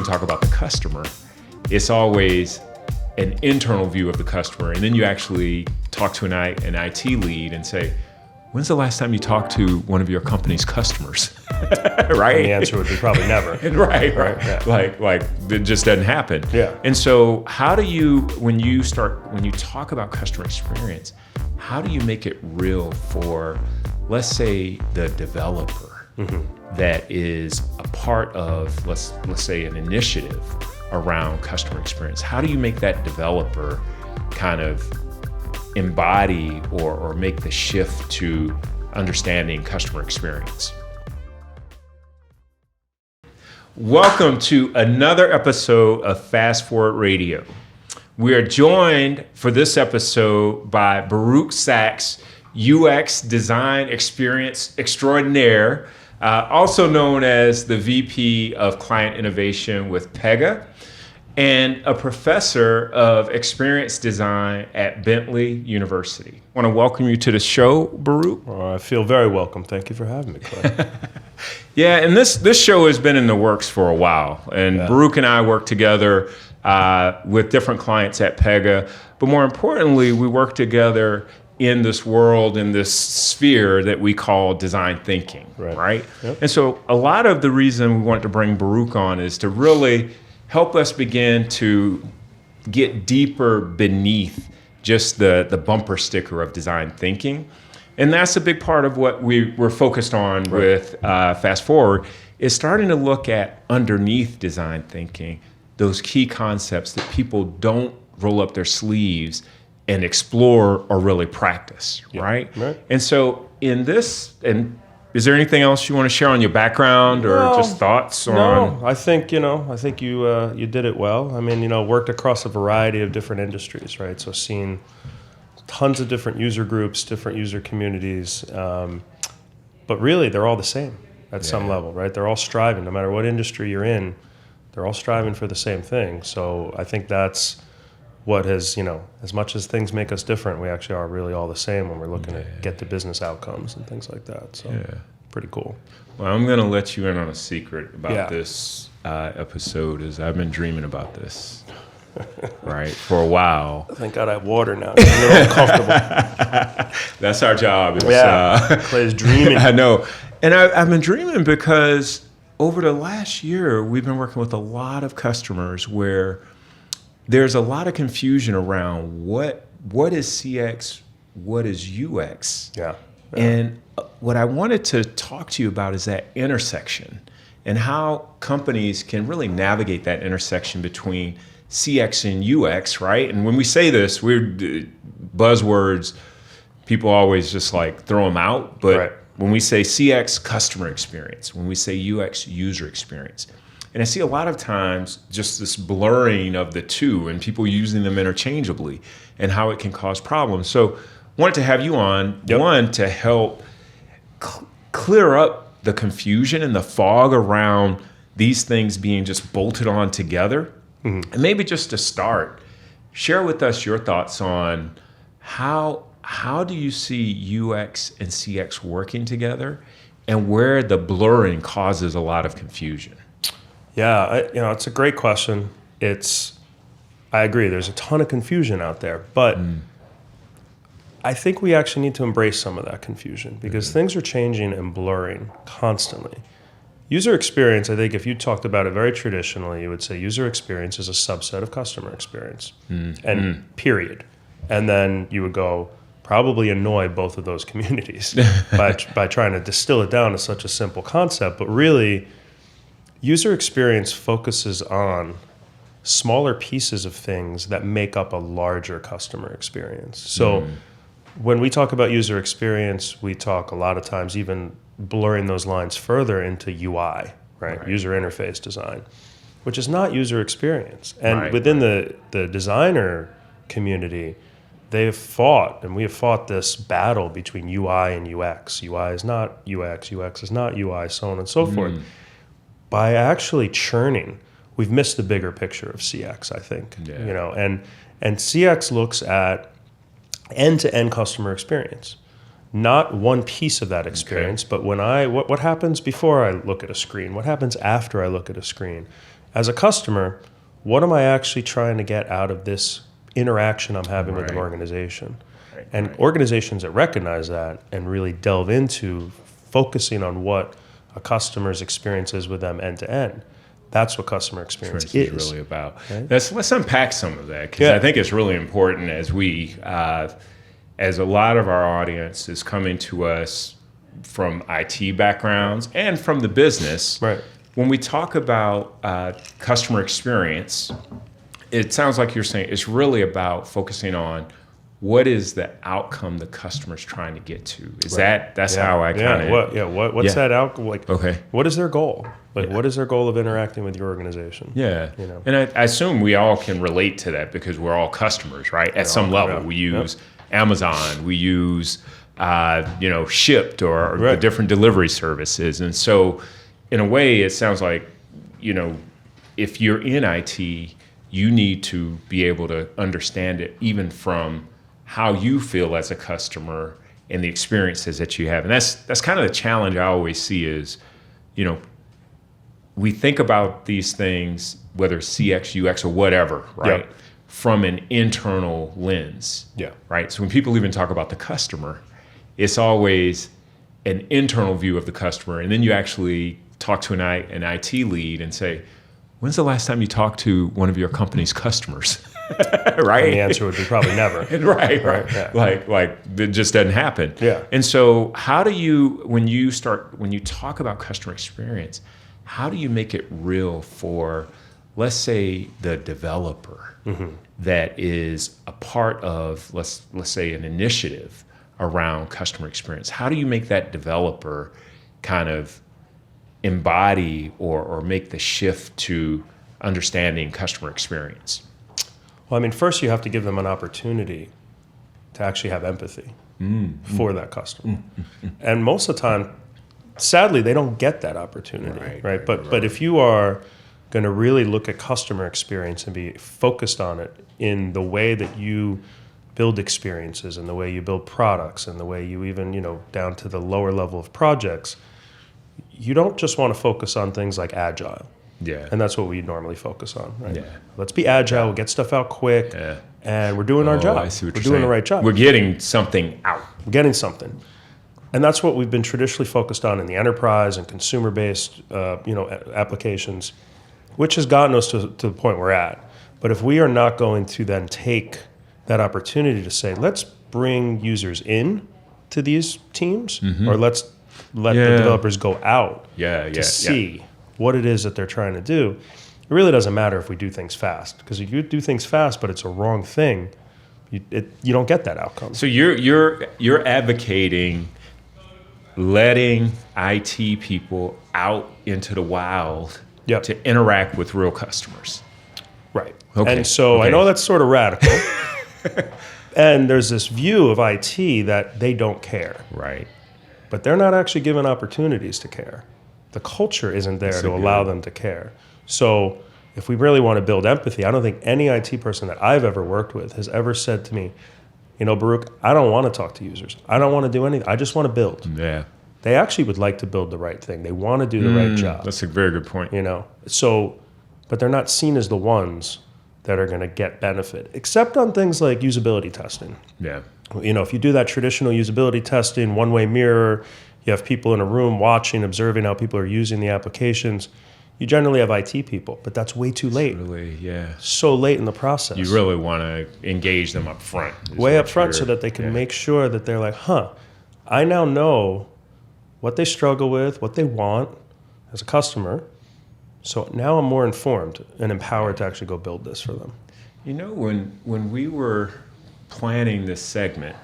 even talk about the customer, it's always an internal view of the customer. And then you actually talk to an IT lead and say, when's the last time you talked to one of your company's customers? Right? And the answer would be probably never. Right. Yeah. Like it just doesn't happen. Yeah. And so how do you, when you talk about customer experience, how do you make it real for, let's say, the developer that is a part of, let's say, an initiative around customer experience? How do you make that developer kind of embody or make the shift to understanding customer experience? Welcome to another episode of Fast Forward Radio. We are joined for this episode by Baruch Sachs, UX Design Experience Extraordinaire, also known as the VP of Client Innovation with Pega, and a professor of experience design at Bentley University. I want to welcome you to the show, Baruch. I feel very welcome. Thank you for having me, Clay. Yeah, and this show has been in the works for a while, and Baruch and I work together with different clients at Pega, but more importantly, we work together in this world, in this sphere that we call design thinking, right? Yep. And so a lot of the reason we wanted to bring Baruch on is to really help us begin to get deeper beneath just the bumper sticker of design thinking. And that's a big part of what we're focused on with Fast Forward, is starting to look at underneath design thinking, those key concepts that people don't roll up their sleeves and explore or really practice, right? And so in this, and is there anything else you want to share on your background or just thoughts on? No, I think you did it well. I mean, worked across a variety of different industries, right? So seen tons of different user groups, different user communities, but really they're all the same at some level, right? They're all striving, no matter what industry you're in, they're all striving for the same thing. So I think that's what has, as much as things make us different, we actually are really all the same when we're looking to get to business outcomes and things like that. So pretty cool. Well, I'm going to let you in on a secret about this episode, is I've been dreaming about this, right, for a while. Thank God I have water now. I'm a little uncomfortable. That's our job. Clay's dreaming. I know. And I've been dreaming because over the last year, we've been working with a lot of customers where there's a lot of confusion around what is CX, what is UX. And what I wanted to talk to you about is that intersection and how companies can really navigate that intersection between CX and UX, right? And when we say this, we're buzzwords, people always just like throw them out. But when we say CX, customer experience, when we say UX, user experience. And I see a lot of times just this blurring of the two and people using them interchangeably and how it can cause problems. So wanted to have you on, one, to help clear up the confusion and the fog around these things being just bolted on together. And maybe just to start, share with us your thoughts on how do you see UX and CX working together and where the blurring causes a lot of confusion? Yeah, it's a great question. I agree, there's a ton of confusion out there, but I think we actually need to embrace some of that confusion because things are changing and blurring constantly. User experience, I think if you talked about it very traditionally, you would say user experience is a subset of customer experience, and period. And then you would go, probably annoy both of those communities by trying to distill it down to such a simple concept, but really, user experience focuses on smaller pieces of things that make up a larger customer experience. So when we talk about user experience, we talk a lot of times even blurring those lines further into UI, right? User interface design, which is not user experience. And within the designer community, they have fought, and we have fought this battle between UI and UX. UI is not UX, UX is not UI, so on and so forth. By actually churning, we've missed the bigger picture of CX, I think. And CX looks at end-to-end customer experience, not one piece of that experience, but when what happens before I look at a screen, what happens after I look at a screen, as a customer, what am I actually trying to get out of this interaction I'm having with an organization? And organizations that recognize that and really delve into focusing on what a customer's experience is with them end to end, that's what customer experience is really about. Right? Let's unpack some of that, because I think it's really important as we, as a lot of our audience is coming to us from IT backgrounds and from the business. Right. When we talk about customer experience, it sounds like you're saying it's really about focusing on what is the outcome the customer's trying to get to. Is that's how I kind of... What's that outcome? Like, okay. What is their goal? Like, what is their goal of interacting with your organization? Yeah. And I assume we all can relate to that because we're all customers, right? At some level. We use Amazon, we use, Shipt or the different delivery services. And so in a way, it sounds like, if you're in IT, you need to be able to understand it even from how you feel as a customer and the experiences that you have. And that's kind of the challenge I always see is, we think about these things, whether it's CX, UX, or whatever, right? From an internal lens, right? So when people even talk about the customer, it's always an internal view of the customer. And then you actually talk to an IT lead and say, when's the last time you talked to one of your company's customers? Right? And the answer would be probably never. right. Yeah. Like it just doesn't happen. Yeah. And so how do you, when you talk about customer experience, how do you make it real for, let's say, the developer that is a part of, let's say, an initiative around customer experience? How do you make that developer kind of embody or make the shift to understanding customer experience? Well, I mean, first you have to give them an opportunity to actually have empathy for that customer. And most of the time, sadly, they don't get that opportunity, right? But if you are going to really look at customer experience and be focused on it in the way that you build experiences and the way you build products and the way you even, down to the lower level of projects, you don't just want to focus on things like agile. Yeah. And that's what we normally focus on, right? Yeah. Let's be agile, we'll get stuff out quick, and we're doing our job. I see what we're you're doing saying. the right job. We're getting something out. We're getting something. And that's what we've been traditionally focused on in the enterprise and consumer-based applications, which has gotten us to the point we're at. But if we are not going to then take that opportunity to say, let's bring users in to these teams, or let's let the developers go out to see what it is that they're trying to do, it really doesn't matter if we do things fast. Because if you do things fast, but it's a wrong thing, you don't get that outcome. So you're advocating letting IT people out into the wild to interact with real customers. Right. Okay. And so I know that's sort of radical. And there's this view of IT that they don't care. Right. But they're not actually given opportunities to care. The culture isn't there to allow them to care. So if we really want to build empathy, I don't think any IT person that I've ever worked with has ever said to me, Baruch, I don't want to talk to users. I don't want to do anything. I just want to build. Yeah. They actually would like to build the right thing. They want to do the right job. That's a very good point. So, but they're not seen as the ones that are going to get benefit, except on things like usability testing. Yeah. If you do that traditional usability testing, one-way mirror, you have people in a room watching, observing how people are using the applications, you generally have IT people, but that's way too late. Really, So late in the process. You really want to engage them up front. Way up front so that they can make sure that they're like, I now know what they struggle with, what they want as a customer. So now I'm more informed and empowered to actually go build this for them. When we were planning this segment,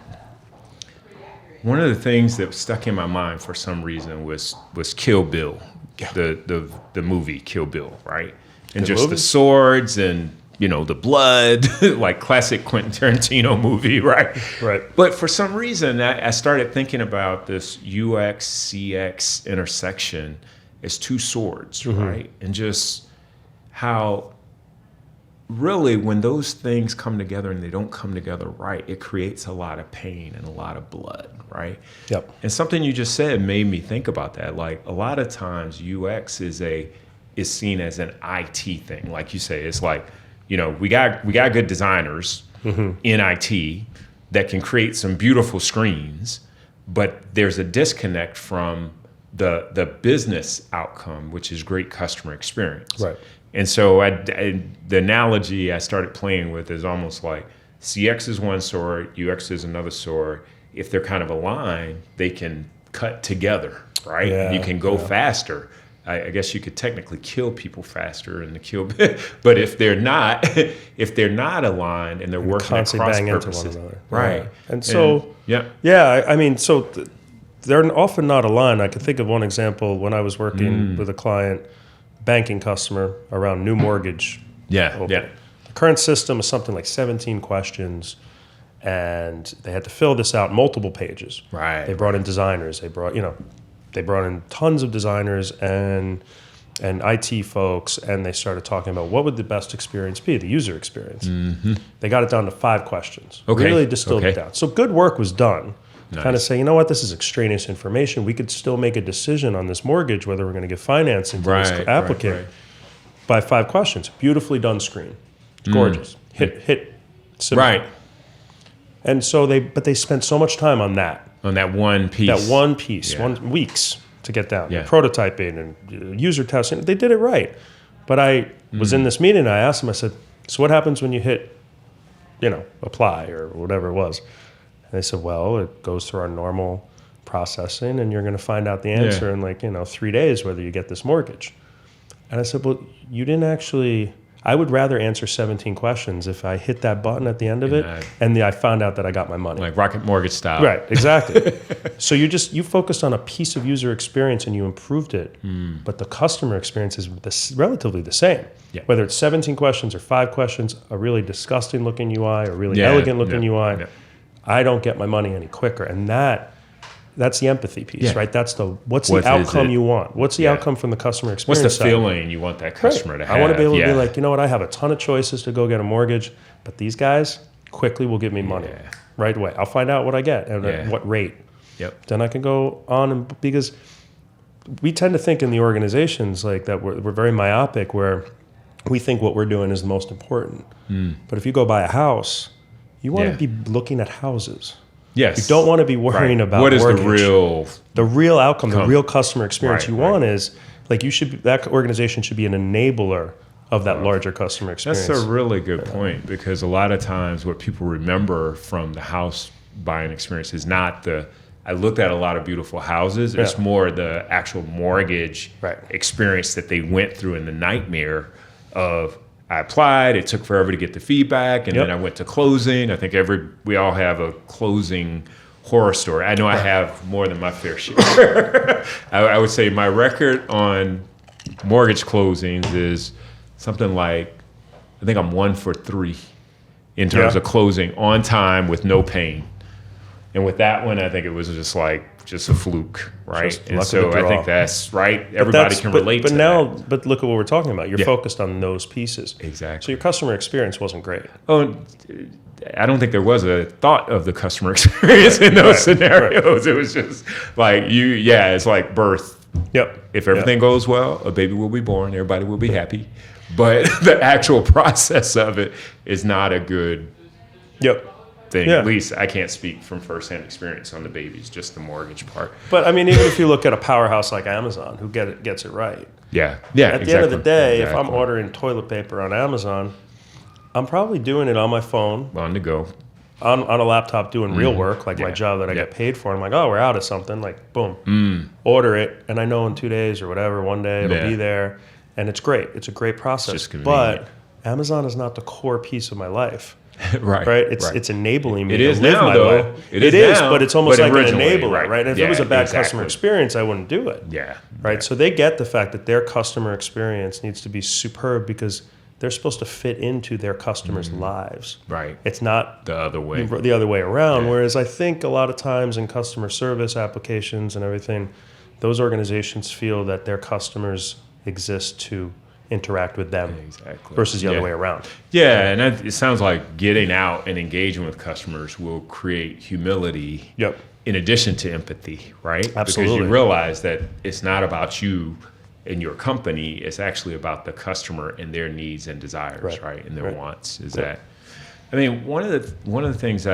one of the things that stuck in my mind for some reason was Kill Bill, the movie Kill Bill, right? And the swords and the blood, like classic Quentin Tarantino movie, right? Right. But for some reason, I started thinking about this UX CX intersection as two swords, right? And just how really when those things come together and they don't come together right, it creates a lot of pain and a lot of blood, right? Yep. And something you just said made me think about that. Like a lot of times UX is a is seen as an IT thing. Like you say, it's like, we got good designers in IT that can create some beautiful screens, but there's a disconnect from the business outcome, which is great customer experience. Right. And so the analogy I started playing with is almost like CX is one sword, UX is another sword. If they're kind of aligned, they can cut together, right? Yeah, You can go faster. I guess you could technically kill people faster and but if they're not aligned and they're working at cross bang purposes, into one another, right? And so, they're often not aligned. I could think of one example when I was working with a client, banking customer around new mortgage. The current system is something like 17 questions, and they had to fill this out multiple pages. Right. They brought in designers. They brought in tons of designers and IT folks, and they started talking about what would the best experience be, the user experience. They got it down to 5 questions. Okay. Really distilled it down. So good work was done. Nice. Kind of say, this is extraneous information. We could still make a decision on this mortgage, whether we're going to give financing to this applicant by 5 questions. Beautifully done screen. Gorgeous. Hit submit. Right. And so they spent so much time on that. On that one piece. Weeks to get down. Yeah. Prototyping and user testing. They did it right. But I was in this meeting and I asked them, I said, so what happens when you hit, apply or whatever it was? And they said, well, it goes through our normal processing and you're going to find out the answer in 3 days whether you get this mortgage. And I said, well, you didn't actually... I would rather answer 17 questions if I hit that button at the end of it and I found out that I got my money. Like Rocket Mortgage style. Right, exactly. So you focused on a piece of user experience and you improved it, but the customer experience is relatively the same. Yeah. Whether it's 17 questions or 5 questions, a really disgusting looking UI or really elegant looking UI, I don't get my money any quicker. And that's the empathy piece, right? That's what's the outcome you want? What's the outcome from the customer experience? What's the feeling you want that customer to have? I want to be able to be like, I have a ton of choices to go get a mortgage, but these guys quickly will give me money right away. I'll find out what I get and at what rate. Yep. Then I can go on because we tend to think in the organizations like that we're very myopic where we think what we're doing is the most important. But if you go buy a house, you want to be looking at houses. Yes. You don't want to be worrying about what is mortgage. the real outcome, the real customer experience want is like that organization should be an enabler of that larger customer experience. That's a really good point because a lot of times what people remember from the house buying experience is not I looked at a lot of beautiful houses. It's more the actual mortgage experience that they went through in the nightmare of I applied, it took forever to get the feedback, and then I went to closing. I think we all have a closing horror story. I know I have more than my fair share. I would say my record on mortgage closings is something like, I think I'm 1 for 3 in terms of closing on time with no pain. And with that one, I think it was just a fluke, right? And so I think that's right. Everybody can relate to that. But look at what we're talking about. You're focused on those pieces. Exactly. So your customer experience wasn't great. Oh, I don't think there was a thought of the customer experience in those scenarios. It was just like it's like birth. Yep. If everything goes well, a baby will be born. Everybody will be happy. But the actual process of it is not a good thing. At least I can't speak from firsthand experience on the babies, just the mortgage part. But I mean, even if you look at a powerhouse like Amazon, who gets it right. At the end of the day, if I'm ordering toilet paper on Amazon, I'm probably doing it on my phone. On the go. On a laptop doing real work, like my job that I get paid for. I'm like, we're out of something. Like, boom, order it. And I know in 2 days or whatever, one day it'll be there. And it's great. It's a great process. But Amazon is not the core piece of my life. Right. It's enabling me to live my life. It is, but it's almost like an enabler, right? And if it was a bad customer experience, I wouldn't do it. Right. So they get the fact that their customer experience needs to be superb because they're supposed to fit into their customers' lives. Right. It's not the other way around. Yeah. Whereas I think a lot of times in customer service applications and everything, those organizations feel that their customers exist to interact with them versus the other way around. Yeah, and it sounds like getting out and engaging with customers will create humility in addition to empathy, right? Absolutely. Because you realize that it's not about you in your company, it's actually about the customer and their needs and desires, right? And their wants. Is that? I mean, one of the things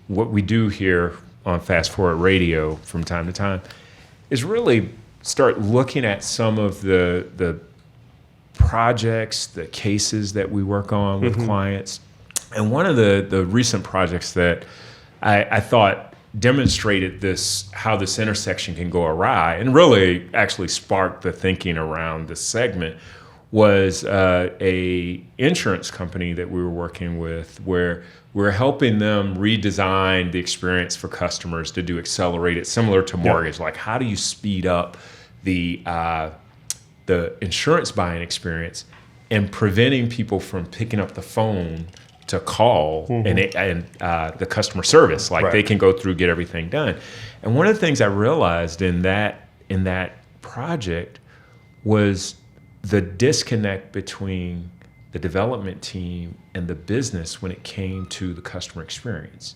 what we do here on Fast Forward Radio from time to time is really start looking at some of the projects, the cases that we work on with clients. And one of the recent projects that I thought demonstrated how this intersection can go awry and really actually sparked the thinking around this segment was a insurance company that we were working with, where we're helping them redesign the experience for customers to do accelerated, similar to mortgage. Like, how do you speed up the insurance buying experience and preventing people from picking up the phone to call and the customer service, like they can go through, get everything done. And one of the things I realized in that project was the disconnect between the development team and the business when it came to the customer experience,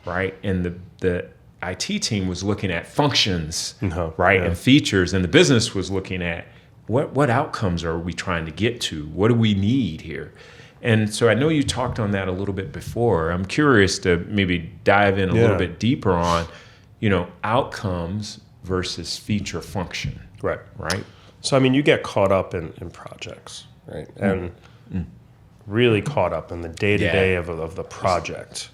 right? And the IT team was looking at functions, right, and features, and the business was looking at what outcomes are we trying to get to? What do we need here? And so I know you talked on that a little bit before. I'm curious to maybe dive in a little bit deeper on, outcomes versus feature function. Right. So, I mean, you get caught up in projects, right? And really caught up in the day-to-day of the project.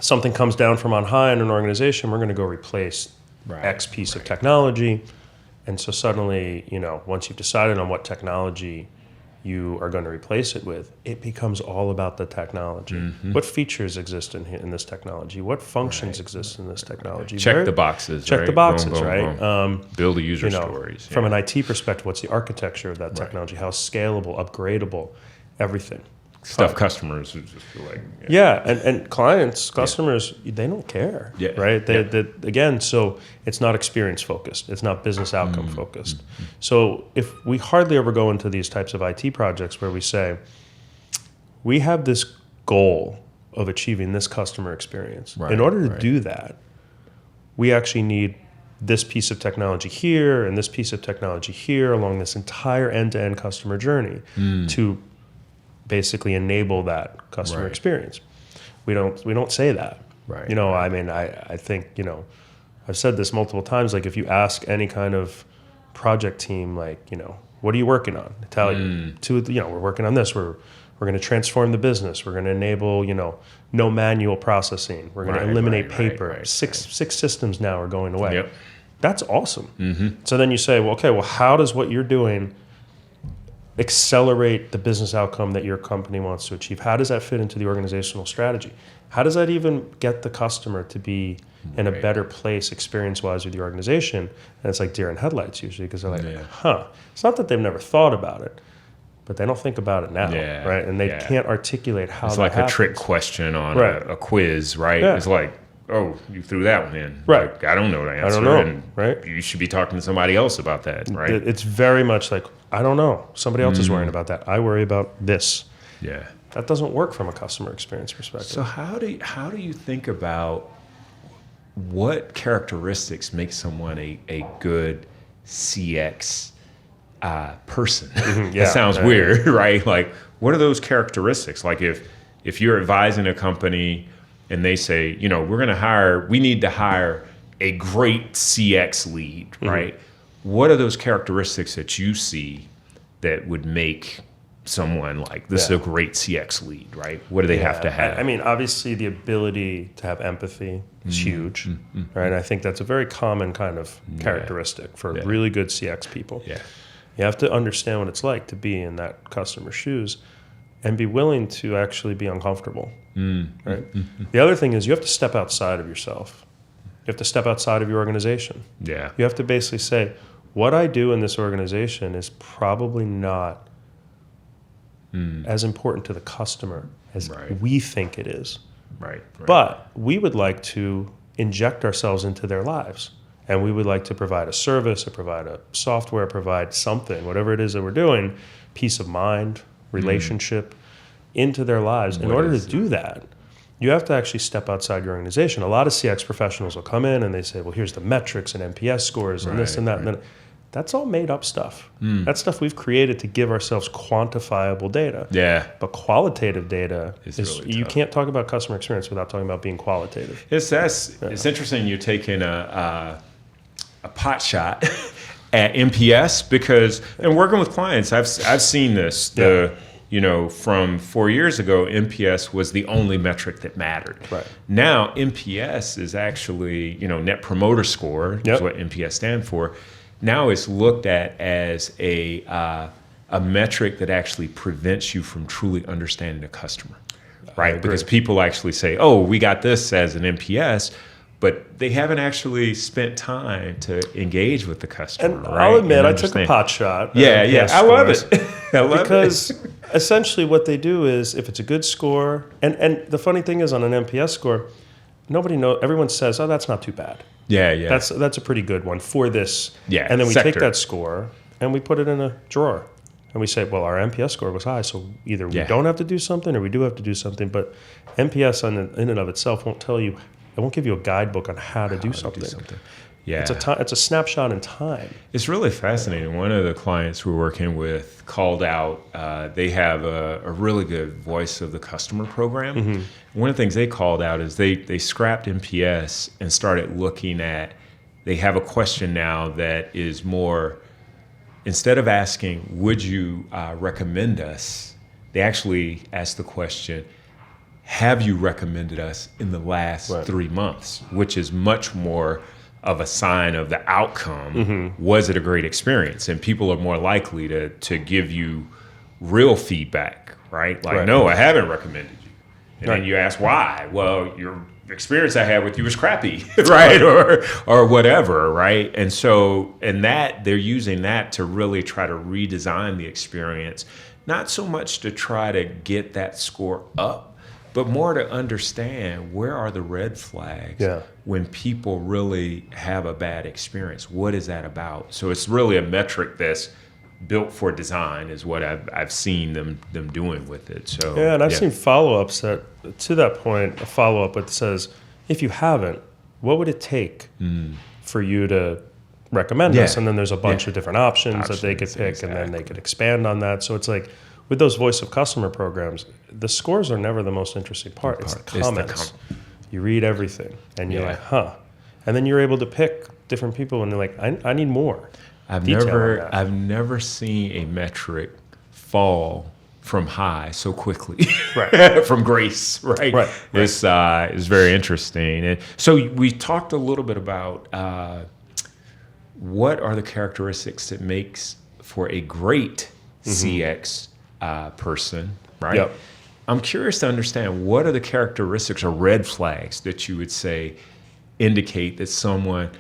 Something comes down from on high in an organization, we're going to go replace X piece of technology. And so suddenly, once you've decided on what technology you are going to replace it with, it becomes all about the technology. What features exist in this technology? What functions exist in this technology? Check the boxes. Check the boxes, right? Build the user stories. From an IT perspective, what's the architecture of that technology? How scalable, upgradable, everything. Stuff customers are just like... and customers, they don't care, right? Again, so it's not experience focused. It's not business outcome focused. So if we hardly ever go into these types of IT projects where we say, we have this goal of achieving this customer experience. In order to do that, we actually need this piece of technology here and this piece of technology here along this entire end-to-end customer journey to basically enable that customer experience. We don't say that. I mean, I think, I've said this multiple times, like if you ask any kind of project team, like, what are you working on? They tell you, we're working on this. We're going to transform the business. We're going to enable, no manual processing. We're going to eliminate paper. Six systems now are going away. That's awesome. So then you say, well, how does what you're doing accelerate the business outcome that your company wants to achieve? How does that fit into the organizational strategy? How does that even get the customer to be in a better place experience-wise with your organization? And it's like deer in headlights usually, because they're like, It's not that they've never thought about it, but they don't think about it now, right? And they can't articulate how it's that like happens. A trick question on a quiz, right? It's like, oh, you threw that one in. Right. Like, I don't know the answer. I don't know, and right? You should be talking to somebody else about that, right? It's very much like, I don't know. Somebody else is worrying about that. I worry about this. Yeah. That doesn't work from a customer experience perspective. So how do you think about what characteristics make someone a good CX person? It sounds weird, right? Like, what are those characteristics? Like if you're advising a company and they say, we need to hire a great CX lead, right? What are those characteristics that you see that would make someone like, this is a great CX lead, right? What do they have to have? I mean, obviously the ability to have empathy is huge, right? I think that's a very common kind of characteristic for really good CX people. You have to understand what it's like to be in that customer's shoes and be willing to actually be uncomfortable, right? The other thing is you have to step outside of yourself. You have to step outside of your organization. You have to basically say, what I do in this organization is probably not as important to the customer as we think it is. But we would like to inject ourselves into their lives. And we would like to provide a service or provide a software, provide something, whatever it is that we're doing, peace of mind, relationship, into their lives. In order to do that, you have to actually step outside your organization. A lot of CX professionals will come in and they say, well, here's the metrics and NPS scores and this and that. And then That's all made up stuff. That's stuff we've created to give ourselves quantifiable data. Yeah. But qualitative data is really you tough. can't talk about customer experience without talking about being qualitative. It's interesting you're taking a pot shot at NPS because, and working with clients, I've seen this. From 4 years ago, NPS was the only metric that mattered. Right. Now, NPS is actually, Net Promoter Score, is what NPS stands for. Now it's looked at as a metric that actually prevents you from truly understanding the customer, right? Because people actually say, "Oh, we got this as an NPS," but they haven't actually spent time to engage with the customer. And right? I'll admit, And I took a pot shot. Yeah, I love it. I love because it. essentially what they do is if it's a good score, and the funny thing is on an NPS score, everyone says, "Oh, that's not too bad." Yeah. That's a pretty good one for this. Yeah, And then we sector. take that score and we put it in a drawer. And we say, well, our NPS score was high, so either we don't have to do something or we do have to do something. But NPS in and of itself won't tell you, it won't give you a guidebook on how to do something. Yeah. It's a snapshot in time. It's really fascinating. One of the clients we're working with called out, they have a really good voice of the customer program. Mm-hmm. One of the things they called out is they scrapped NPS and started looking at, they have a question now that is more, instead of asking, would you recommend us? They actually ask the question, have you recommended us in the last 3 months? Which is much more of a sign of the outcome. Mm-hmm. Was it a great experience? And people are more likely to give you real feedback, right? Like, no, I haven't recommended you. And then you ask why? Well, your experience I had with you was crappy, right? Or whatever, right? And so, they're using that to really try to redesign the experience, not so much to try to get that score up, but more to understand where are the red flags when people really have a bad experience. What is that about? So it's really a metric that's built for design is what I've seen them doing with it. So and I've seen follow-ups that, to that point, a follow-up that says, if you haven't, what would it take for you to recommend us? And then there's a bunch of different options that they could pick, and then they could expand on that. So it's like, with those voice of customer programs, the scores are never the most interesting part. It's the comments. You read everything, and you're like, huh. And then you're able to pick different people, and they're like, I need more. I've never seen a metric fall from high so quickly, from grace, right? It's very interesting. And so we talked a little bit about what are the characteristics that makes for a great CX person, right? Yep. I'm curious to understand, what are the characteristics or red flags that you would say indicate that someone,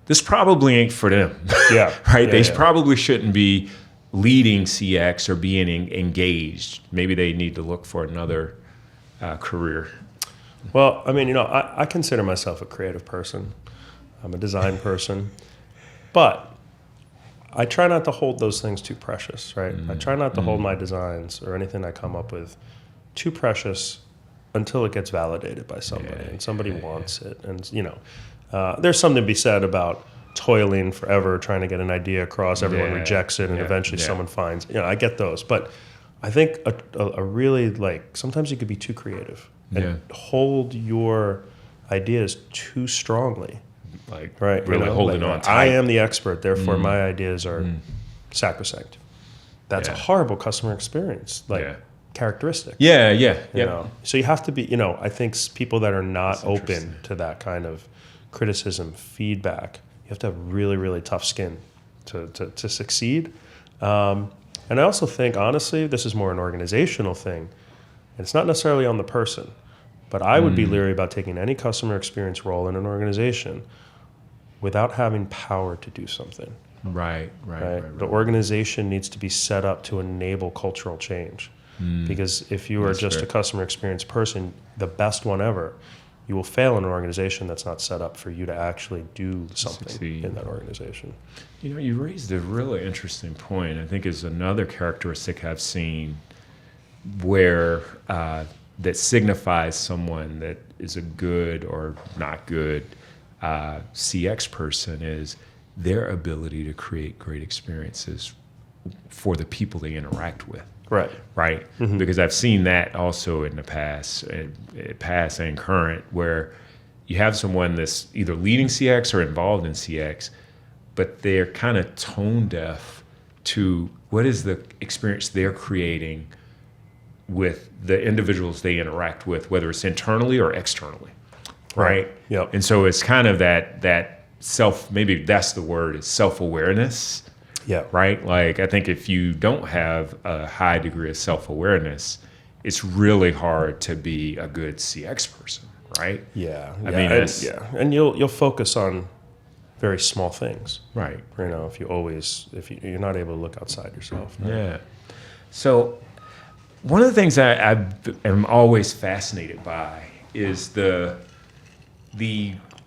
this probably ain't for them, right? They probably shouldn't be leading CX or being engaged. Maybe they need to look for another career. Well, I mean, I consider myself a creative person. I'm a design person, but I try not to hold those things too precious, right? I try not to hold my designs or anything I come up with too precious until it gets validated by somebody and somebody wants it. And, there's something to be said about toiling forever, trying to get an idea across, everyone rejects it, and eventually someone finds, I get those. But I think a really, sometimes you could be too creative and hold your ideas too strongly. Really holding on tight. I am the expert, therefore my ideas are sacrosanct. That's a horrible customer experience, characteristic. So you have to be, I think people that are not open to that kind of criticism, feedback, you have to have really, really tough skin to succeed. And I also think, honestly, this is more an organizational thing. And it's not necessarily on the person, but I would be leery about taking any customer experience role in an organization without having power to do something. Right. The organization needs to be set up to enable cultural change. Because if you are just a customer experience person, the best one ever, you will fail in an organization that's not set up for you to actually do something in that organization. You raised a really interesting point. I think is another characteristic I've seen where that signifies someone that is a good or not good CX person is their ability to create great experiences for the people they interact with. Right. Right? Because I've seen that also in the past and current, where you have someone that's either leading CX or involved in CX, but they're kind of tone deaf to what is the experience they're creating with the individuals they interact with, whether it's internally or externally. Right? Yep. And so it's kind of that maybe that's the word, is self-awareness. Yeah. Right? Like, I think if you don't have a high degree of self-awareness, it's really hard to be a good CX person, right? Yeah. I mean, and you'll focus on very small things. Right. You know, if you're not able to look outside yourself. Right? Yeah. So one of the things I am always fascinated by is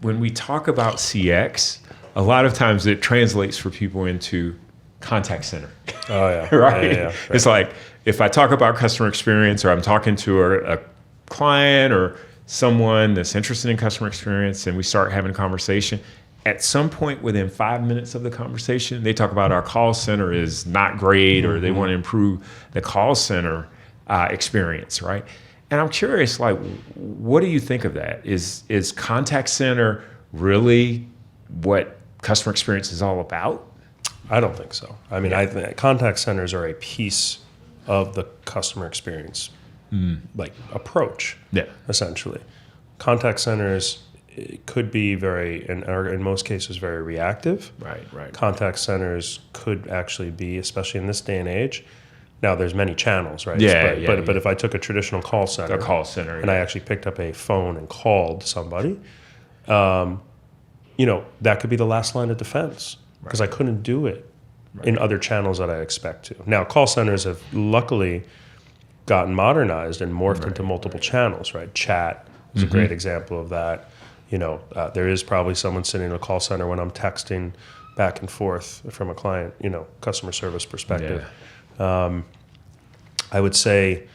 when we talk about CX, a lot of times it translates for people into contact center. Oh yeah. Right? Yeah, right. It's like, if I talk about customer experience, or I'm talking to a client or someone that's interested in customer experience, and we start having a conversation, at some point within 5 minutes of the conversation, they talk about our call center is not great, or they want to improve the call center experience, right? And I'm curious, like, what do you think of that? Is contact center really what customer experience is all about? I don't think so. I mean, I think contact centers are a piece of the customer experience, like approach. Yeah. Essentially, contact centers could be in most cases, very reactive. Right. Contact centers could actually be, especially in this day and age. Now, there's many channels, right? But if I took a traditional call center, and I actually picked up a phone and called somebody, that could be the last line of defense, because I couldn't do it in other channels that I expect to. Now, call centers have luckily gotten modernized and morphed into multiple channels, right? Chat is a great example of that. There is probably someone sitting in a call center when I'm texting back and forth from a client, customer service perspective. Yeah. I would say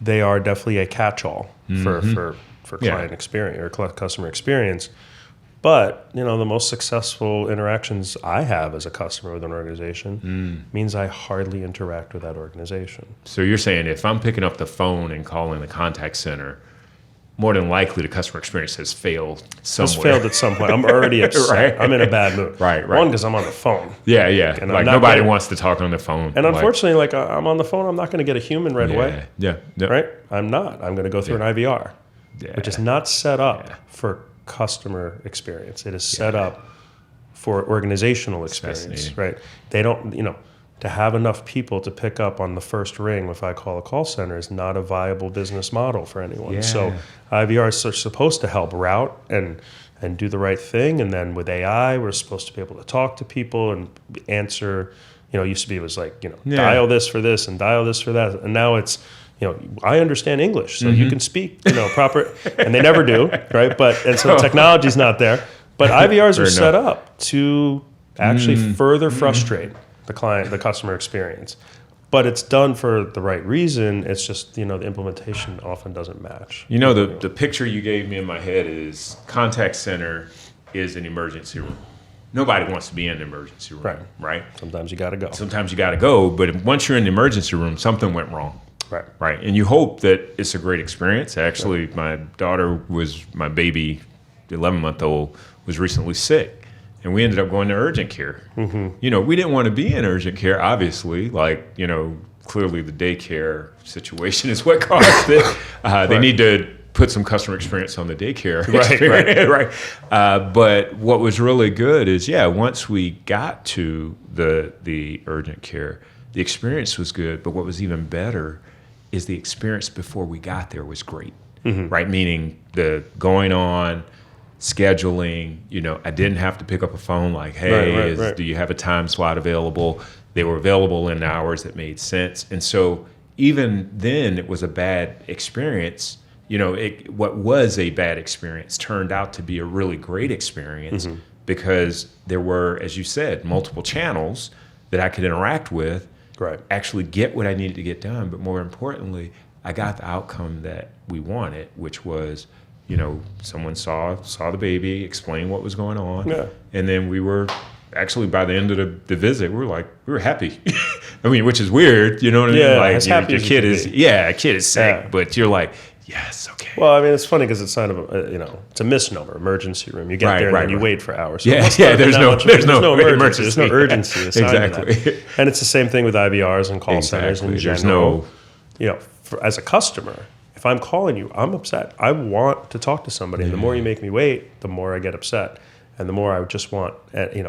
they are definitely a catch-all for client experience or customer experience. But, the most successful interactions I have as a customer with an organization means I hardly interact with that organization. So you're saying if I'm picking up the phone and calling the contact center, more than likely the customer experience has failed somewhere. It's failed at some point. I'm already upset. Right. I'm in a bad mood. Right. One, because I'm on the phone. Yeah. And like, nobody wants to talk on the phone. And unfortunately, I'm on the phone, I'm not going to get a human right away. Yeah. Right? I'm not. I'm going to go through an IVR, which is not set up for customer experience. It is set up for organizational experience, right? They don't, to have enough people to pick up on the first ring if I call a call center is not a viable business model for anyone. Yeah. So IVRs are supposed to help route and do the right thing. And then with AI, we're supposed to be able to talk to people and answer, used to be, it was like, dial this for this and dial this for that. And now it's, I understand English, so you can speak, proper, and they never do, right? So the technology's not there. But IVRs are set up to actually further frustrate the client, the customer experience. But it's done for the right reason. It's just, the implementation often doesn't match. The picture you gave me in my head is contact center is an emergency room. Nobody wants to be in an emergency room, right? Sometimes you got to go. But once you're in the emergency room, something went wrong. Right. And you hope that it's a great experience. Actually, my baby, the 11-month-old, was recently sick. And we ended up going to urgent care. We didn't want to be in urgent care, obviously. Clearly the daycare situation is what caused it. They need to put some customer experience on the daycare experience. Right. But what was really good is, once we got to the urgent care, the experience was good. But what was even better is the experience before we got there was great, right? Meaning the going on, scheduling, I didn't have to pick up a phone like, hey, do you have a time slot available? They were available in hours that made sense. And so even then it was a bad experience. What was a bad experience turned out to be a really great experience because there were, as you said, multiple channels that I could interact with. Actually get what I needed to get done, but more importantly, I got the outcome that we wanted, which was, someone saw the baby, explained what was going on, and then we were actually by the end of the visit, we were happy. I mean, which is weird, you know what I mean? Yeah, Like as happy your as you kid can is, be. a kid is sick, Yeah. but you're like, yes, okay. Well, I mean, it's funny because it's kind of it's a misnomer, emergency room. You get Right, there and right, then you right. wait for hours. So Yeah, it must yeah, not have been there's that no much of emergency. There's no emergency. urgency assigned to Exactly. that. And it's the same thing with IVRs and call centers in Exactly. general. There's As a customer, if I'm calling you, I'm upset. I want to talk to somebody. And the more you make me wait, the more I get upset. And the more I just want,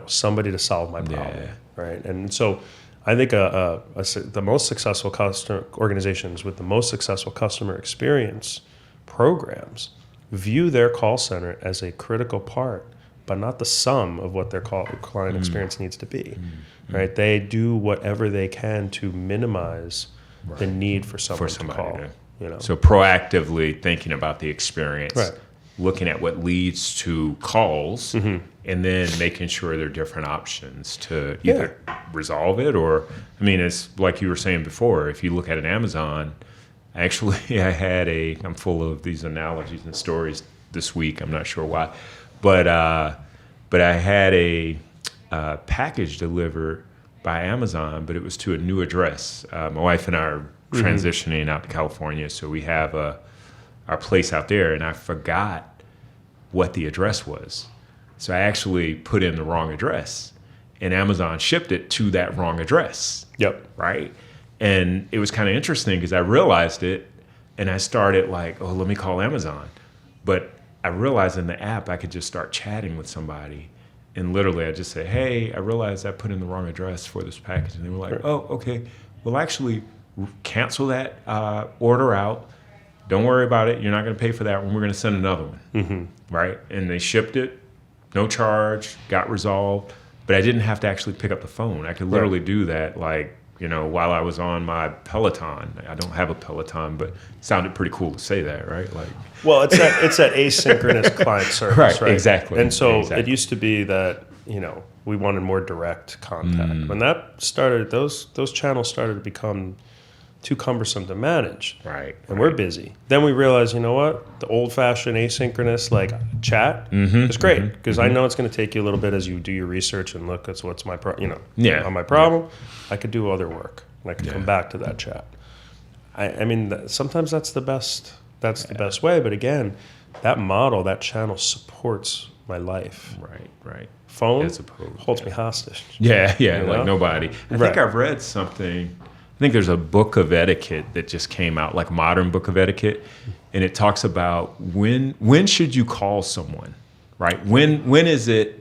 somebody to solve my problem. Yeah. Right. And so I think the most successful customer organizations with the most successful customer experience programs view their call center as a critical part, but not the sum of what their client experience needs to be. Right? They do whatever they can to minimize the need for someone to call. So proactively thinking about the experience, Right. looking at what leads to calls, and then making sure there are different options to either resolve it or, I mean, it's like you were saying before, if you look at an Amazon, actually I'm full of these analogies and stories this week, I'm not sure why, but I had a package delivered by Amazon, but it was to a new address. My wife and I are transitioning out to California, so we have our place out there, and I forgot what the address was. So I actually put in the wrong address, and Amazon shipped it to that wrong address. Yep. Right? And it was kind of interesting because I realized it, and I started like, let me call Amazon. But I realized in the app I could just start chatting with somebody, and literally I just say, hey, I realized I put in the wrong address for this package. And they were like, oh, okay. Well, actually, cancel that order out. Don't worry about it. You're not going to pay for that one. We're going to send another one. Right? And they shipped it, no charge, got resolved. But I didn't have to actually pick up the phone. I could literally do that while I was on my Peloton. I don't have a Peloton, but it sounded pretty cool to say that, right? Well, it's that asynchronous client service, right? Exactly. And so it used to be that, we wanted more direct contact. When that started, those channels started to become too cumbersome to manage. Right. And we're busy. Then we realized, you know what? The old-fashioned asynchronous chat is great because I know it's going to take you a little bit as you do your research and look at what's my on my problem. I could do other work and I could come back to that chat. I mean, sometimes that's the best. That's the best way. But again, that model, that channel supports my life. Right. Phone holds me hostage. Yeah, know? like nobody. I think I've read something. I think there's a book of etiquette that just came out, like modern book of etiquette, and it talks about when should you call someone, right? When is it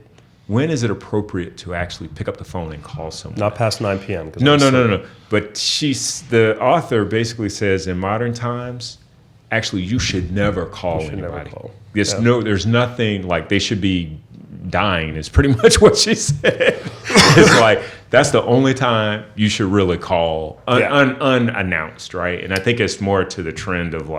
appropriate to actually pick up the phone and call someone? Not past 9 p.m. No. But the author basically says in modern times, actually, you should never call anybody. There's nothing like they should be dying is pretty much what she said. It's like that's the only time you should really call unannounced, right? And I think it's more to the trend of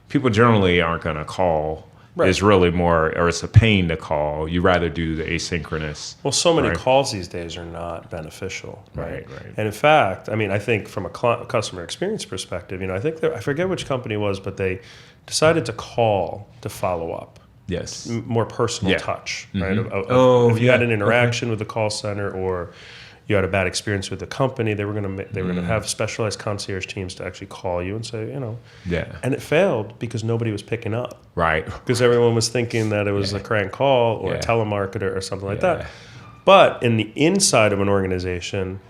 people generally aren't going to call. Right. It's really more, or it's a pain to call. You rather do the asynchronous. Well, so many calls these days are not beneficial, right? Right. And in fact, I think from a customer experience perspective, I think I forget which company it was, but they decided to call to follow up. Yes. More personal touch, right? Mm-hmm. If you had an interaction with the call center or you had a bad experience with the company, they were going to have specialized concierge teams to actually call you and say, And it failed because nobody was picking up. Right. Because everyone was thinking that it was a crank call or a telemarketer or something like that. But in the inside of an organization,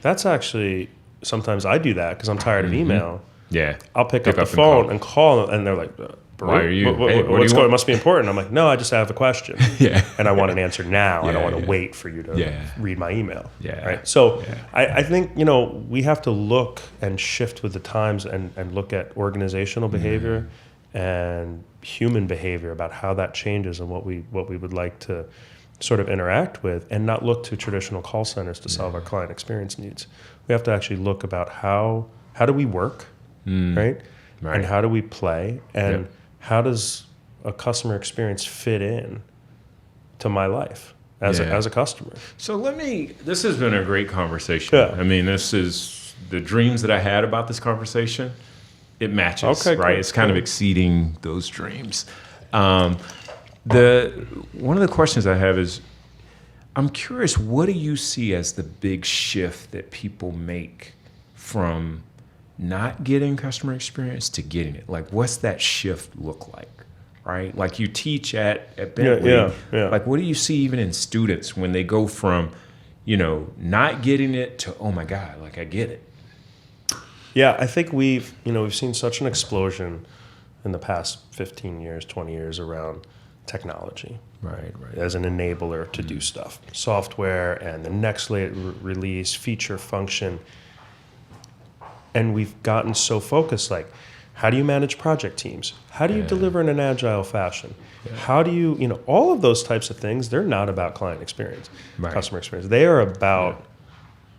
that's actually, sometimes I do that because I'm tired of email. Yeah. I'll pick up the phone and call, and they're like, why are you? What's going on? It must be important. I'm like, no, I just have a question. And I want an answer now. I don't want to wait for you to read my email. Right. So I think, we have to look and shift with the times and look at organizational behavior and human behavior about how that changes and what we would like to sort of interact with, and not look to traditional call centers to solve our client experience needs. We have to actually look about how do we work, right? And how do we play, and how does a customer experience fit in to my life as a customer? So this has been a great conversation. I mean, this is the dreams that I had about this conversation. It matches, right? Cool. It's kind of exceeding those dreams. One of the questions I have is, I'm curious, what do you see as the big shift that people make from not getting customer experience to getting it? Like, what's that shift look like, right? Like you teach at Bentley. Yeah. Like, what do you see even in students when they go from, not getting it to, oh my God, like I get it? Yeah, I think we've seen such an explosion in the past 15 years, 20 years around technology. Right. As an enabler to do stuff. Software and the next release, feature, function. And we've gotten so focused, like, how do you manage project teams? How do you deliver in an agile fashion? Yeah. How do you, all of those types of things, they're not about client experience, customer experience. They are about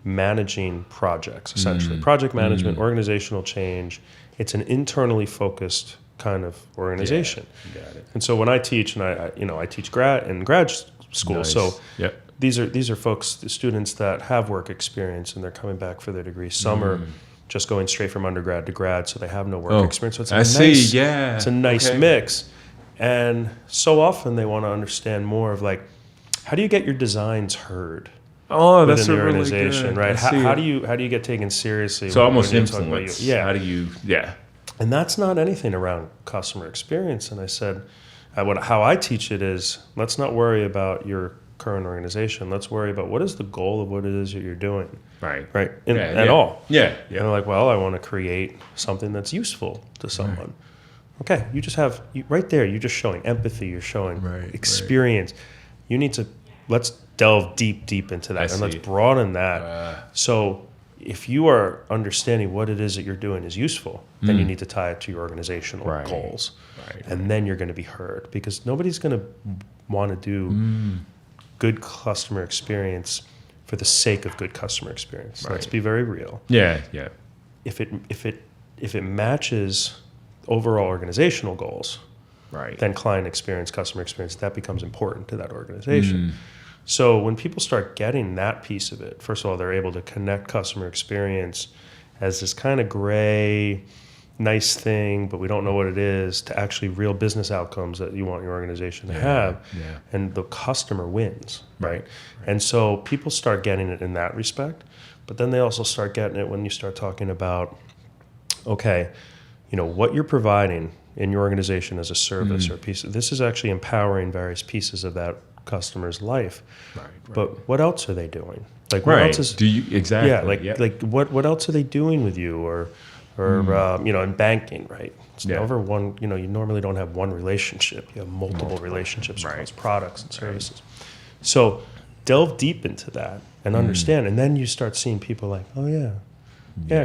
managing projects, essentially. Project management, organizational change. It's an internally focused kind of organization. Yeah, got it. And so when I teach, and I teach grad school, Nice. so Yep. these are folks, the students that have work experience and they're coming back for their degree. Some are just going straight from undergrad to grad, so they have no work experience. So it's it's a nice mix. And so often they want to understand more of, like, how do you get your designs heard? Oh, that's within a the really organization, good. right? How do you get taken seriously? So almost when you talk about influence. you? Yeah. How do you? Yeah. And that's not anything around customer experience. And I said, how I teach it is, let's not worry about your current organization. Let's worry about what is the goal of what it is that you're doing. Right. At all. Yeah. And they're like, well, I want to create something that's useful to someone. Right. Okay, you just have, right there, you're just showing empathy, you're showing experience. You need to, let's delve deep into that let's broaden that. So if you are understanding what it is that you're doing is useful, then you need to tie it to your organizational goals. And then you're going to be heard, because nobody's going to want to do good customer experience for the sake of good customer experience. Let's be very real. Yeah. If it matches overall organizational goals, then client experience, customer experience, that becomes important to that organization. So when people start getting that piece of it, first of all, they're able to connect customer experience as this kind of gray, nice thing, but we don't know what it is, to actually real business outcomes that you want your organization to have. And the customer wins, right? And so people start getting it in that respect, but then they also start getting it when you start talking about, okay, what you're providing in your organization as a service or a piece, this is actually empowering various pieces of that customer's life. But what else are they doing? Like, what else is, do you exactly? Like what else are they doing with you, or in banking, right? It's never one. You normally don't have one relationship. You have multiple relationships across products and services. So delve deep into that and understand, and then you start seeing people like, oh yeah,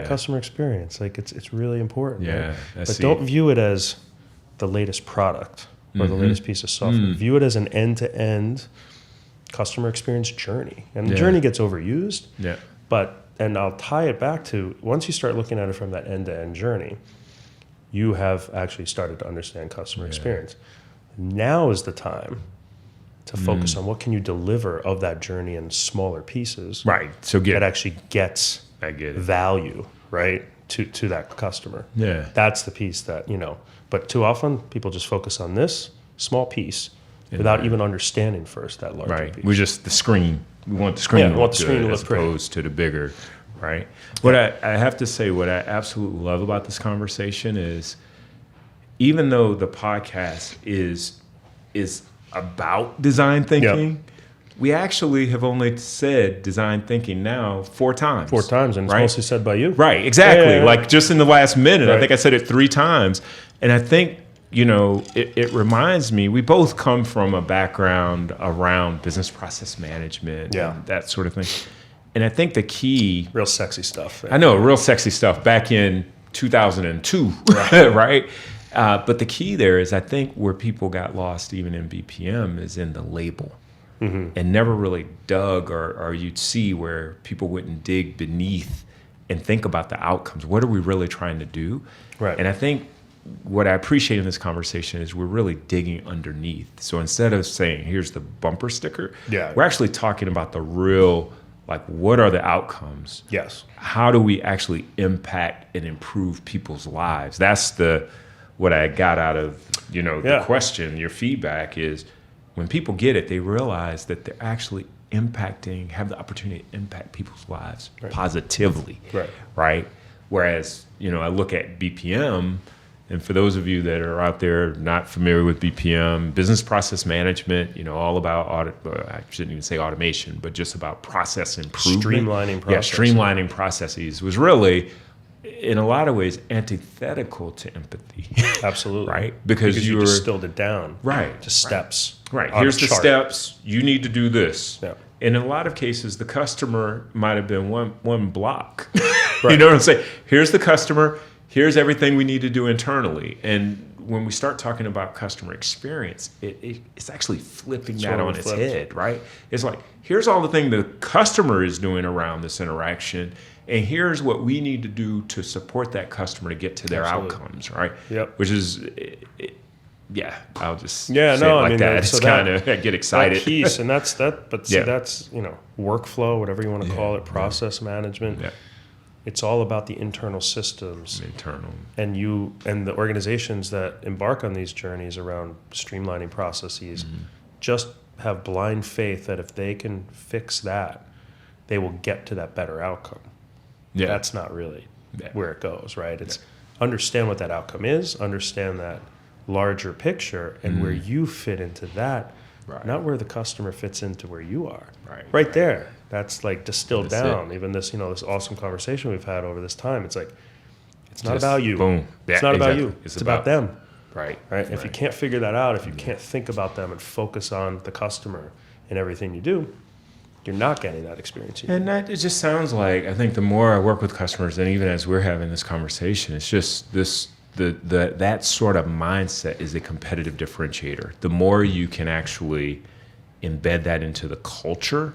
customer experience. Like, it's really important. Yeah, right? But don't view it as the latest product or the latest piece of software. View it as an end-to-end customer experience journey. And the journey gets overused. And I'll tie it back to, once you start looking at it from that end-to-end journey, you have actually started to understand customer experience. Now is the time to focus on what can you deliver of that journey in smaller pieces. So that actually gets value, right, to that customer. That's the piece that, but too often people just focus on this small piece without even understanding first that larger piece. We just, the screen. We want the screen to look good as opposed to the bigger, right? What I have to say, what I absolutely love about this conversation is, even though the podcast is about design thinking, we actually have only said design thinking now 4 times. 4 times, and it's mostly said by you. Right, exactly. Like, just in the last minute, I think I said it 3 times. And I think, it reminds me, we both come from a background around business process management and that sort of thing. And I think the key... Real sexy stuff. I know, real sexy stuff back in 2002, right? But the key there is, I think, where people got lost even in BPM is in the label. And never really dug, or you'd see where people wouldn't dig beneath and think about the outcomes. What are we really trying to do? And I think what I appreciate in this conversation is we're really digging underneath. So instead of saying, here's the bumper sticker, we're actually talking about the real, like, what are the outcomes? How do we actually impact and improve people's lives? That's what I got out of, the question, your feedback is, when people get it, they realize that they're actually have the opportunity to impact people's lives positively, Right. right? Whereas, I look at BPM, and for those of you that are out there not familiar with BPM, business process management, all about I shouldn't even say automation, but just about process improvement. Streamlining processes. Yeah, streamlining processes was really, in a lot of ways, antithetical to empathy. Absolutely. Right? Because you distilled it down to steps. Right. On Here's a the chart. steps. You need to do this. Yeah. And in a lot of cases, the customer might have been one block. Right. You know what I'm saying? Here's the customer. Here's everything we need to do internally. And when we start talking about customer experience, it's actually flipping that on its head, right? It's like, here's all the thing the customer is doing around this interaction, and here's what we need to do to support that customer to get to their outcomes, right? Yep. Which is, I'll just say Yeah, it no, like I mean, that. so It's kind of, I get excited. That piece, and that's that. But see, Yeah. that's workflow, whatever you want to call it, process management. Yeah. It's all about the internal systems, and the organizations that embark on these journeys around streamlining processes just have blind faith that if they can fix that, they will get to that better outcome. Yeah. That's not really where it goes, right? It's understand what that outcome is, understand that larger picture, and where you fit into that, not where the customer fits into where you are. Right there. That's like distilled down. Even this, this awesome conversation we've had over this time. It's like, it's not about you. Boom. Yeah, it's not about exactly. you. It's about them. Right. If you can't figure that out, if you can't think about them and focus on the customer in everything you do, you're not getting that experience. And it just sounds like, I think the more I work with customers, and even as we're having this conversation, it's just that sort of mindset is a competitive differentiator. The more you can actually embed that into the culture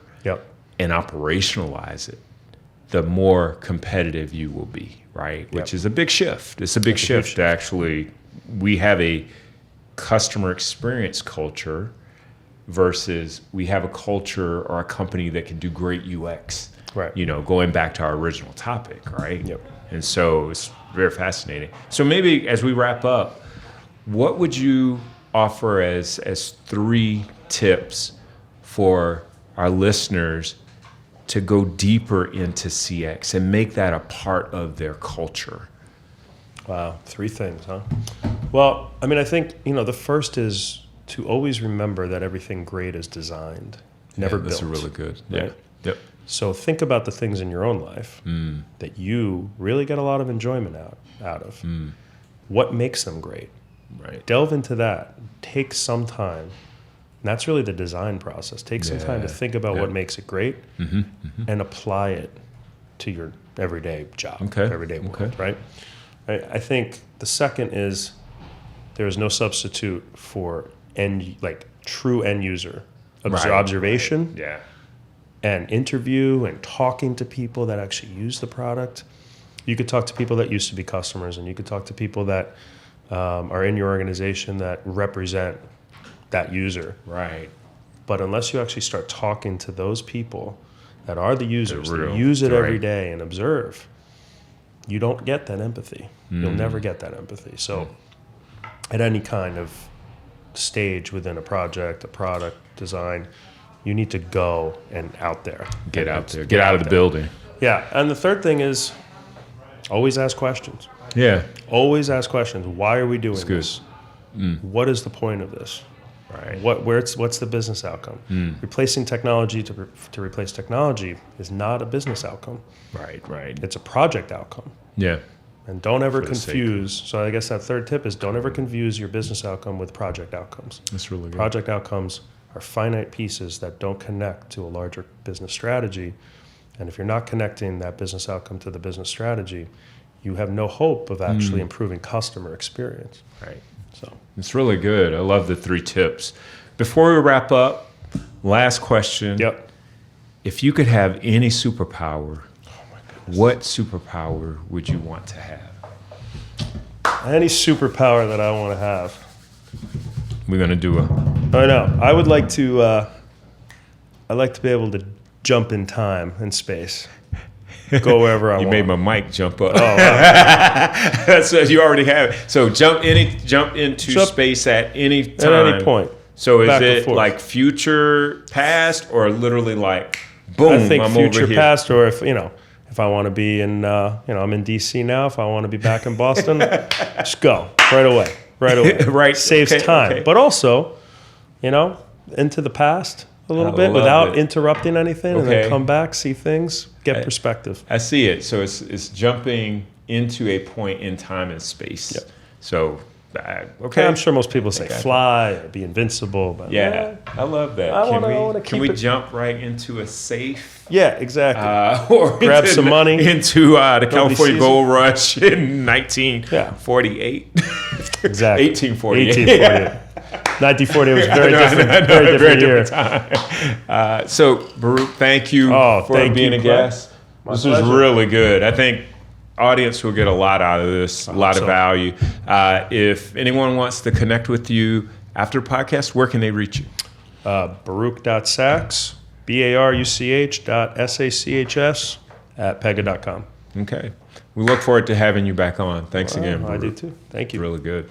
and operationalize it, the more competitive you will be, right? Which is a big shift. It's a big shift to actually, we have a customer experience culture versus we have a culture or a company that can do great UX. Right. Going back to our original topic, right? Yep. And so it's very fascinating. So maybe as we wrap up, what would you offer as 3 tips for our listeners to go deeper into CX and make that a part of their culture? Wow, 3 things, huh? Well, I mean, I think, the first is to always remember that everything great is designed, never built. That's really good. Right? Yep. So think about the things in your own life that you really get a lot of enjoyment out of. What makes them great? Right. Delve into that. Take some time. And that's really the design process. Take some time to think about what makes it great and apply it to your everyday job, everyday world, right? I think the second is there is no substitute for true end user observation and interview and talking to people that actually use the product. You could talk to people that used to be customers, and you could talk to people that are in your organization that represent that user. Right. But unless you actually start talking to those people that are the users, that use it every day and observe, you don't get that empathy. You'll never get that empathy. So at any kind of stage within a project, a product design, you need to go and out there. Get out there. Get out of the building. Yeah. And the third thing is always ask questions. Yeah. Always ask questions. Why are we doing this? Mm. What is the point of this? Right. What's the business outcome? Replacing technology to replace technology is not a business outcome. Right. It's a project outcome. Yeah. And don't ever confuse. So I guess that third tip is don't ever confuse your business outcome with project outcomes. That's really good. Project outcomes are finite pieces that don't connect to a larger business strategy. And if you're not connecting that business outcome to the business strategy, you have no hope of actually improving customer experience. Right. So it's really good. I love the 3 tips. Before we wrap up, last question. Yep. If you could have any superpower, what superpower would you want to have? Any superpower that I want to have. We're going to do I know. I would like to. I'd like to be able to jump in time and space, go wherever I want. You made my mic jump up. Oh, wow. So you already have it. So jump into space at any time. At any point. So is back and it forth. like future, past, or literally like, boom, I think I'm future, over here? past, or if I want to be in, I'm in DC now. If I want to be back in Boston, just go right away. Right. Saves Okay, time, okay. but also, into the past a little I bit love without it. interrupting anything, and Okay. then come back, see things, get perspective. I see it. So it's jumping into a point in time and space. Yep. So, okay. I'm sure most people say Okay. fly or be invincible, but Yeah, I love that. I wanna Can keep we it- jump right into a safe? yeah, exactly. Or Grab into- some money. into the California sees it. Gold Rush in 1948. Exactly. 1848. 1848. 1940 was very different. I know, Very different year. time. So, Baruch, thank you for thank being you, a guest. My This was pleasure. really good. I think audience will get a lot out of this, a lot of so. value. If anyone wants to connect with you after the podcast, where can they reach you? Baruch.Sachs, Baruch.Sachs at pega.com. Okay. We look forward to having you back on. Thanks again, I Baruch. do too. Thank you. Really good.